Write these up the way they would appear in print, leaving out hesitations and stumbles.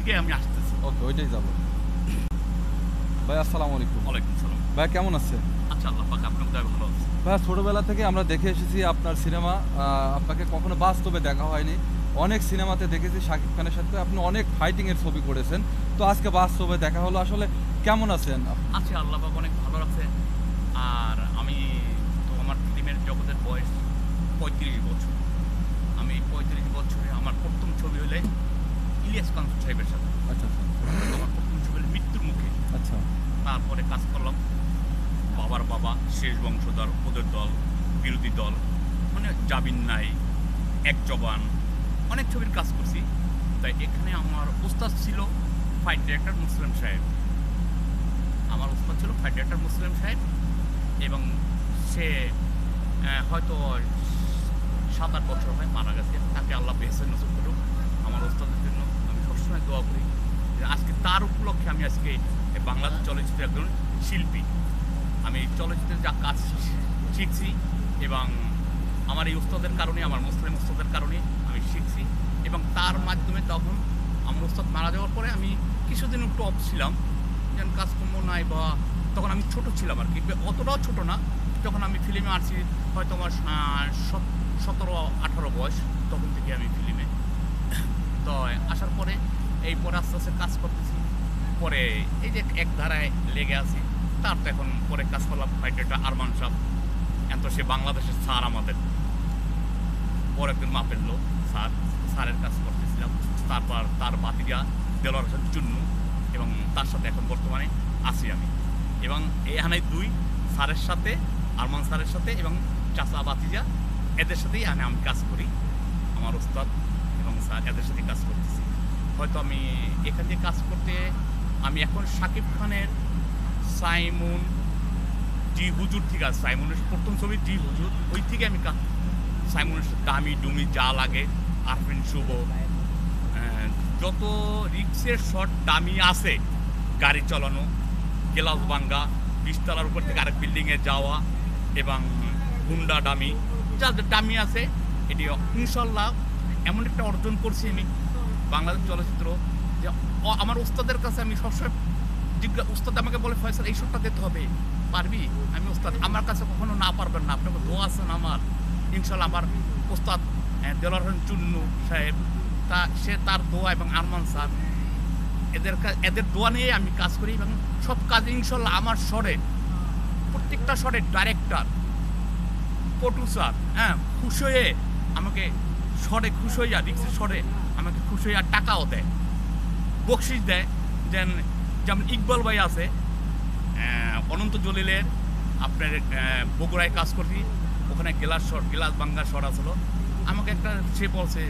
থেকে আমি আসতেছি। ওকে, ওইটাই যাবো। ভাই আসসালামু আলাইকুম। ওয়ালাইকুম সালাম। ভাই কেমন আছে? আচ্ছা, আল্লাহ পাক আপনার দয়ায় ভালো আছে। ভাই ছোটবেলা থেকে আমরা দেখে এসেছি আপনার সিনেমা, আপনাকে কখনো বাস্তবে দেখা হয়নি। অনেক সিনেমাতে দেখেছি শাকিব খানের সাথে আপনি অনেক ফাইটিংয়ের ছবি করেছেন। তো আজকে বাস্তবে দেখা হলো, আসলে কেমন আছেন? আচ্ছা, আল্লাহ পাক অনেক ভালো রাখছে। আর আমি তো আমার ফিল্মের জগতের বয়স ৩৫ বছর। আমি ৩৫ বছরে আমার প্রথম ছবি হলে ইলিয়াস কাঞ্চন সাহেবের সাথে। আচ্ছা আচ্ছা আমার প্রথম ছবি হলো মৃত্যুর মুখে। আচ্ছা। তারপরে কাজ করলাম বাবার বাবা, শেষ বংশধর, ওদের দল, বিরোধী দল, মানে জাবিন নাই, এক জবান, অনেক ছবির কাজ করছি। তাই এখানে আমার উস্তাদ ছিল ফাইট ডিরেক্টর মুসলিম সাহেব। আমার উস্তাদ ছিল ফাইট ডিরেক্টর মুসলিম সাহেব, এবং সে হয়তো ৭-৮ বছর হয় মারা গেছে। তাকে আল্লাহ বেহেশত নসিব করুক। আমার উস্তাদের জন্য আমি সবসময় দোয়া করি যে আজকে তার উপলক্ষে আমি আজকে বাংলাদেশ চলচ্চিত্রের একজন শিল্পী। আমি চলচ্চিত্রে যা কাজ শিখছি, এবং আমার এই উস্তাদের কারণে, আমার মুসলিম উস্তাদের কারণে আমি শিখছি, এবং তার মাধ্যমে তখন আমার উস্তাদ মারা যাওয়ার পরে আমি কিছুদিন একটু অফ ছিলাম, যেন কাজকর্ম নাই, বা তখন আমি ছোট ছিলাম আর কি, অতটাও ছোট না। যখন আমি ফিল্মে আসছি হয়তো আমার 17-18 বয়স, তখন থেকে আমি ফিল্মে তো আসার পরে এই পরে আস্তে আস্তে কাজ করতেছি। পরে এই যে এক ধারায় লেগে আছি, তার তো এখন পরে কাজ করলাম ফাইটারটা আরমান সাহ। এত সে বাংলাদেশের স্যার আমাদের, বড় একজন মাপের লোক স্যার, স্যারের কাজ করতেছিলাম। তারপর তার বাতিজা দেলোয়ার হোসেন চুন্নু, এবং তার সাথে এখন বর্তমানে আছি আমি। এবং এখানে দুই স্যারের সাথে, আরমান স্যারের সাথে এবং চাচা বাতিজা, এদের সাথেই আমি কাজ করি। আমার ওস্তাদ এবং স্যার এদের সাথেই কাজ করতেছি। হয়তো আমি এখান থেকে কাজ করতে, আমি এখন শাকিব খানের সাইমুন জি হুজুর থেকে আছে, সাইমুনের প্রথম ছবি জি হুজুর, ওই থেকে আমি সাইমুনের দামি ডুমি যা লাগে, আরফিন শুভ, যত রিক্সের শট দামি আছে, গাড়ি চালানো, গ্লাস ভাঙ্গা, ২০ তলার উপর থেকে আরেক বিল্ডিংয়ে যাওয়া, এবং গুন্ডা ডামি, যা ডামি আছে, এটি ইনশাল্লাহ এমন একটা অর্জন করছি আমি বাংলাদেশ চলচ্চিত্র, যে আমার উস্তাদের কাছে আমি সবসময় উস্তাদ আমাকে বলে, ফয়সাল এই শটটা দিতে হবে, পারবি? আমি উস্তাদ, আমার কাছে কখনো না পারবেন না, আপনাকে দোয়া আছেন আমার, ইনশাল্লাহ। আমার উস্তাদ দেলোয়ার হোসেন চুন্নু সাহেব, সে তার দোয়া, এবং আরমান স্যার, এদের দোয়া নিয়ে আমি কাজ করি, এবং সব কাজ ইনশাল্লাহ আমার শটে, প্রত্যেকটা শটে ডাইরেক্টর, প্রডিউসার খুশি হয়ে আমাকে শটে খুশি হইয়া, রিক্সের শটে আমাকে খুশি হইয়া টাকাও দেয়, বকশিস দেয়। যেমন ইকবাল ভাই আছে, অনন্ত জলিলের আপনার বগুড়ায় কাজ করছি, ওখানে গ্লাস ভাঙ্গার শট আসলো, আমাকে একটা সে বলছে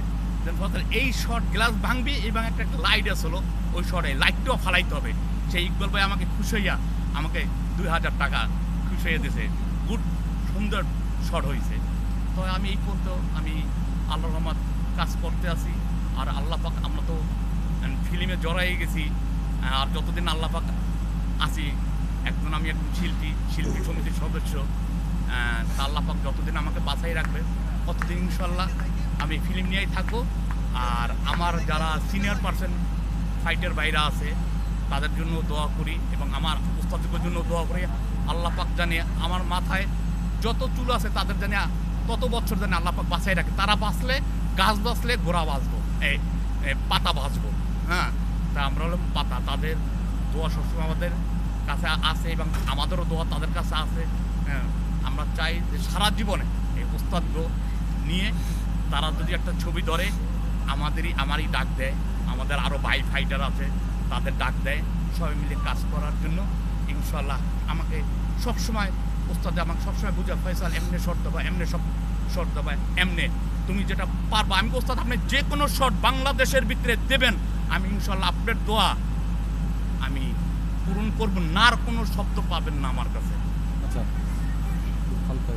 যে এই শট গ্লাস ভাঙবি, এবং একটা লাইট আসলো, ওই শটে লাইটটাও ফালাইতে হবে। সেই ইকবাল ভাই আমাকে খুশি হইয়া আমাকে ২,০০০ টাকা খুশি হয়ে দিয়েছে। গুড, সুন্দর শট হয়েছে। তো আমি এই পর্যন্ত আমি আল্লাহ রহমত কাজ করতে আছি। আর আল্লাহ পাক, আমরা তো ফিল্মে জড়াই গেছি, আর যতদিন আল্লাহ পাক আছি, আমি একজন শিল্পী সমিতির সদস্য, তা আল্লাহ পাক যতদিন আমাকে বাঁচাই রাখবে, ততদিন ইনশাল্লাহ আমি ফিল্ম নিয়েই থাকবো। আর আমার যারা সিনিয়র পার্সন ফাইটের বাইরে আছে, তাদের জন্য দোয়া করি, এবং আমার উস্তাদের জন্য দোয়া করি। আল্লাহ পাক জানে আমার মাথায় যত চুল আছে, তাদের জানে তত বছর জানে আল্লাহ পাক বাঁচাই রাখে। তারা বাঁচলে, গাছ বাঁচলে ঘোড়া বাঁচবো, পাতা বাঁচবো। তা আমরা হলাম পাতা, তাদের দোয়া সবসময় আমাদের কাছে আছে, এবং আমাদেরও দোয়া তাদের কাছে আছে। আমরা চাই যে সারা জীবনে এই উস্তাদ নিয়ে তারা যদি একটা ছবি ধরে, আমারই ডাক দেয়, আমাদের আরও ভাই ফাইটার আছে, তাদের ডাক দেয়, সবাই মিলে কাজ করার জন্য। ইনশাল্লাহ আমাকে সবসময় উস্তাদে আমাকে সবসময় বুঝা, ফয়সাল এমনি শর্ট দেবা, এমনি সব শর্ট দেবা, এমনি তুমি যেটা পারবা। আমি উস্তাদ, আপনি যে কোনো শর্ট বাংলাদেশের ভিতরে দেবেন, আমি ইনশাল্লাহ আপনার দোয়া আমি পূরণ করবো না, আর কোনো শব্দ পাবেন না আমার কাছে। আচ্ছা, হালকা